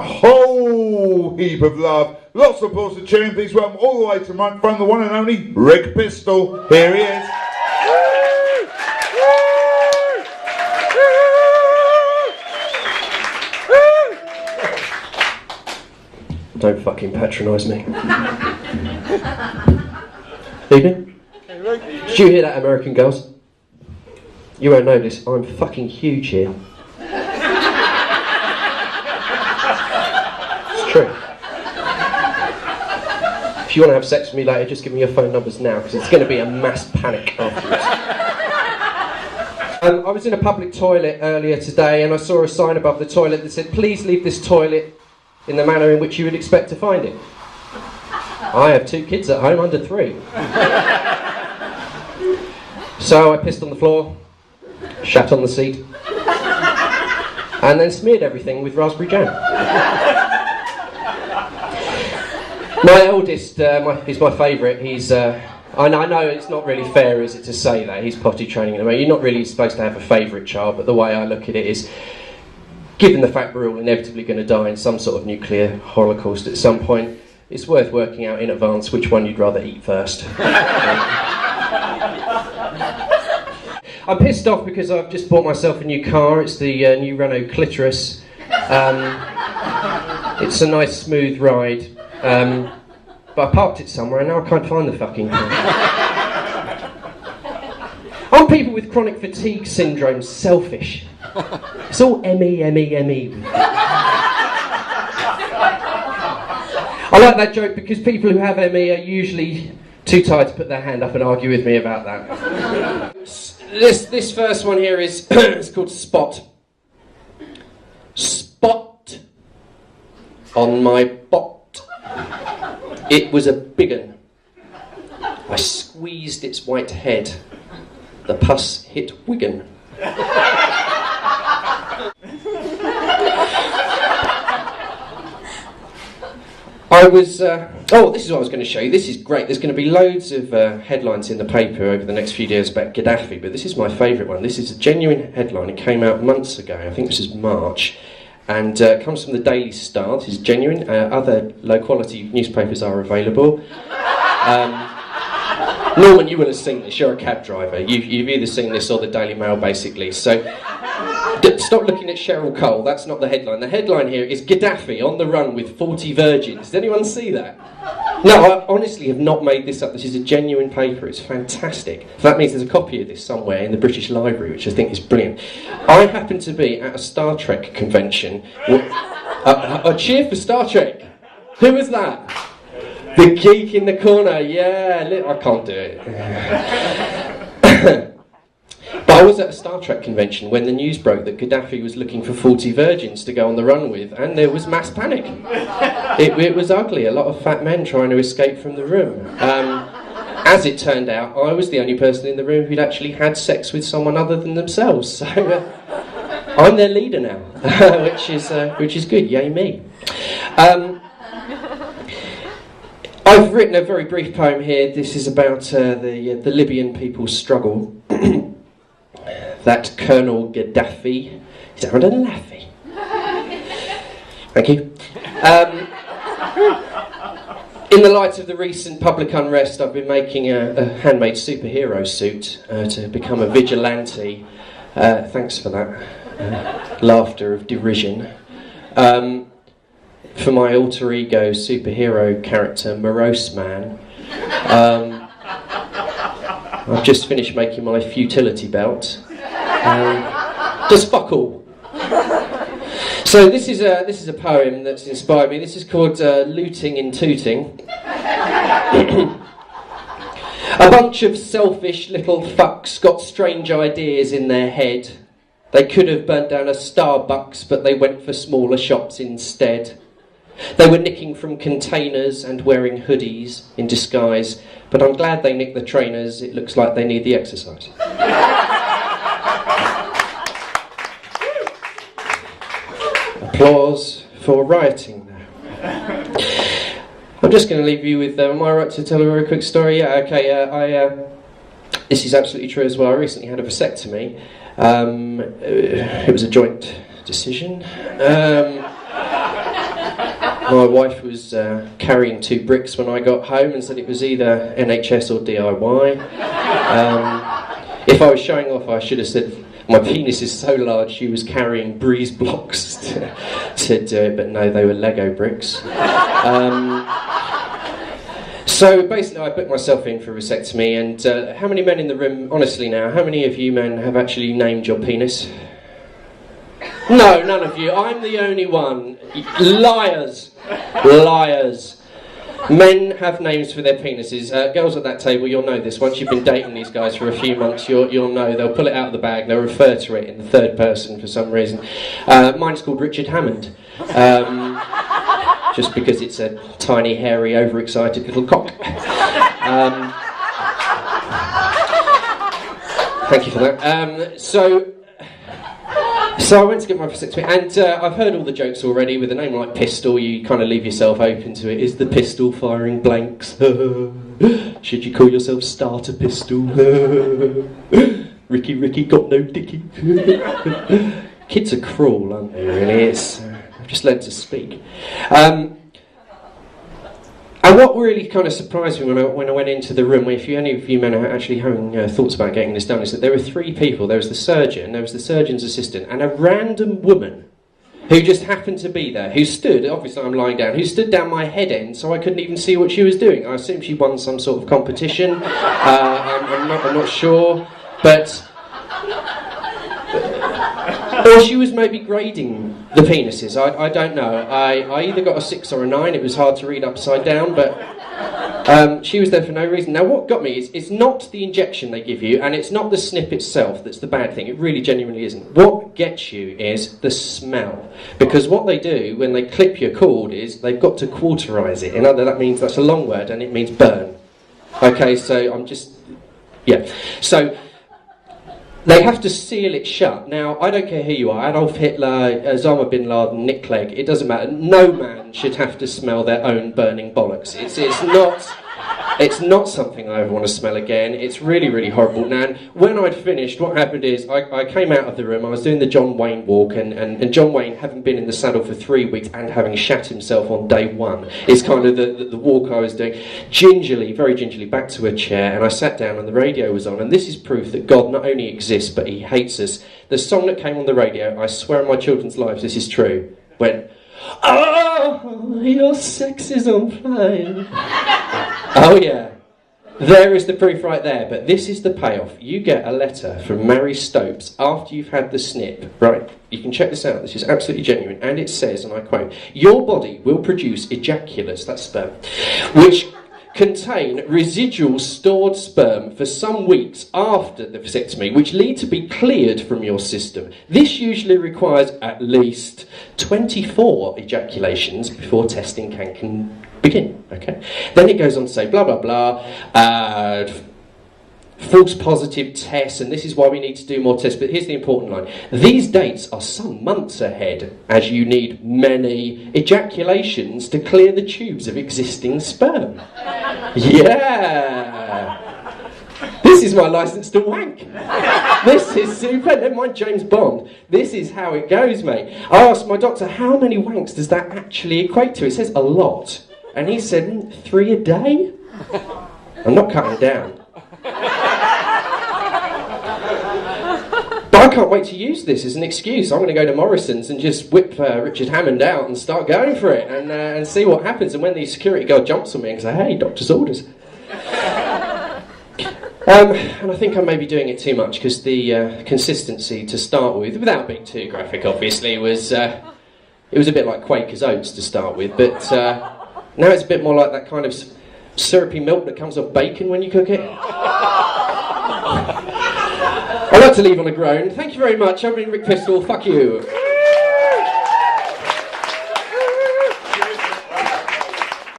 A whole heap of love. Lots of applause for cheering. Please welcome all the way to the microphone, the one and only Rick Pistol. Here he is. Don't fucking patronise me. Evening. Did you hear that, American girls? You won't know this, I'm fucking huge here. It's true. If you want to have sex with me later, just give me your phone numbers now, because it's going to be a mass panic afterwards. I was in a public toilet earlier today, and I saw a sign above the toilet that said, "Please leave this toilet in the manner in which you would expect to find it." I have 2 kids at home under 3. So I pissed on the floor, shat on the seat, and then smeared everything with raspberry jam. My eldest is my favourite. He's I know it's not really fair, is it, to say that he's potty training at the moment. You're not really supposed to have a favourite child, but the way I look at it is, given the fact we're all inevitably going to die in some sort of nuclear holocaust at some point, it's worth working out in advance which one you'd rather eat first. I'm pissed off because I've just bought myself a new car. It's the new Renault Clitoris. It's a nice smooth ride, but I parked it somewhere and now I can't find the fucking car. Aren't people with chronic fatigue syndrome selfish? It's all M-E. I like that joke because people who have ME are usually too tired to put their hand up and argue with me about that. This first one here is it's called Spot. Spot on my bot. It was a big un. I squeezed its white head. The pus hit Wigan. This is what I was going to show you. This is great. There's going to be loads of headlines in the paper over the next few days about Gaddafi, but this is my favourite one. This is a genuine headline. It came out months ago. I think this is March. And it comes from the Daily Star. This is genuine. Other low-quality newspapers are available. Norman, you will have seen this. You're a cab driver. You've either seen this or the Daily Mail, basically. So stop looking at Cheryl Cole. That's not the headline. The headline here is Gaddafi on the run with 40 virgins. Did anyone see that? No, I honestly have not made this up. This is a genuine paper. It's fantastic. That means there's a copy of this somewhere in the British Library, which I think is brilliant. I happen to be at a Star Trek convention. A cheer for Star Trek. Who was that? The geek in the corner. Yeah, I can't do it. But I was at a Star Trek convention when the news broke that Gaddafi was looking for 40 virgins to go on the run with, and there was mass panic. It was ugly, a lot of fat men trying to escape from the room. As it turned out, I was the only person in the room who'd actually had sex with someone other than themselves, so I'm their leader now, which is good, yay me. I've written a very brief poem here. This is about the Libyan people's struggle. That Colonel Gaddafi is having a laughy. Thank you. In the light of the recent public unrest, I've been making a handmade superhero suit to become a vigilante. Thanks for that. Laughter of derision. For my alter ego superhero character, Morose Man. I've just finished making my futility belt. Just fuck all. So this is a poem that's inspired me. This is called Looting and Tooting. A bunch of selfish little fucks got strange ideas in their head. They could have burnt down a Starbucks, but they went for smaller shops instead. They were nicking from containers and wearing hoodies in disguise, but I'm glad they nicked the trainers. It looks like they need the exercise. Applause for rioting there. I'm just going to leave you with, am I right to tell a very quick story? Yeah, okay, this is absolutely true as well. I recently had a vasectomy. It was a joint decision. My wife was carrying 2 bricks when I got home and said it was either NHS or DIY. If I was showing off, I should have said my penis is so large she was carrying breeze blocks to do it, but no, they were Lego bricks. So basically I booked myself in for a vasectomy, and how many men in the room, honestly now, how many of you men have actually named your penis? No, none of you. I'm the only one. Liars. Liars. Men have names for their penises. Girls at that table, you'll know this. Once you've been dating these guys for a few months, you'll know. They'll pull it out of the bag, they'll refer to it in the third person for some reason. Mine's called Richard Hammond. Just because it's a tiny, hairy, overexcited little cock. Thank you for that. So I went to get my vasectomy, and I've heard all the jokes already. With a name like Pistol, you kind of leave yourself open to it. Is the pistol firing blanks? Should you call yourself Starter Pistol? Ricky got no dicky. Kids are cruel, aren't they, really? I've just learned to speak. And what really kind of surprised me when I went into the room, if any of you men are actually having thoughts about getting this done, is that there were 3 people. There was the surgeon, there was the surgeon's assistant, and a random woman who just happened to be there, who stood, obviously I'm lying down, who stood down my head end so I couldn't even see what she was doing. I assume she won some sort of competition. I'm not sure, but... Or she was maybe grading the penises, I don't know. I either got a 6 or a 9, it was hard to read upside down, but she was there for no reason. Now what got me is, it's not the injection they give you, and it's not the snip itself that's the bad thing, it really genuinely isn't. What gets you is the smell, because what they do when they clip your cord is, they've got to cauterise it. That means, that's a long word, and it means burn. Okay, so so they have to seal it shut. Now, I don't care who you are, Adolf Hitler, Osama bin Laden, Nick Clegg, it doesn't matter. No man should have to smell their own burning bollocks. It's not something I ever want to smell again. It's really, really horrible. Now, when I'd finished, what happened is I came out of the room, I was doing the John Wayne walk, and John Wayne, having been in the saddle for 3 weeks and having shat himself on day 1, is kind of the walk I was doing. Gingerly, very gingerly, back to a chair, and I sat down and the radio was on, and this is proof that God not only exists, but he hates us. The song that came on the radio, I swear on my children's lives this is true, went, "Oh, your sex is on fire." Oh yeah, there is the proof right there, but this is the payoff. You get a letter from Mary Stopes after you've had the snip, right? You can check this out, this is absolutely genuine, and it says, and I quote, "Your body will produce ejaculates," that's sperm, "which contain residual stored sperm for some weeks after the vasectomy, which need to be cleared from your system. This usually requires at least 24 ejaculations before testing can begin." Okay. Then it goes on to say blah blah blah, false positive tests, and this is why we need to do more tests. But here's the important line: these dates are some months ahead, as you need many ejaculations to clear the tubes of existing sperm. Yeah. This is my licence to wank. This is super. Never mind James Bond. This is how it goes, mate. I asked my doctor, how many wanks does that actually equate to? It says a lot. And he said, 3 a day? I'm not cutting down. But I can't wait to use this as an excuse. I'm going to go to Morrison's and just whip Richard Hammond out and start going for it and see what happens. And when the security guard jumps on me and says, "Hey, doctor's orders." And I think I may be doing it too much because the consistency to start with, without being too graphic obviously, was it was a bit like Quaker's Oats to start with, but now it's a bit more like that kind of syrupy milk that comes off bacon when you cook it. I'd like to leave on a groan. Thank you very much. I've been Rick Pistol. Fuck you.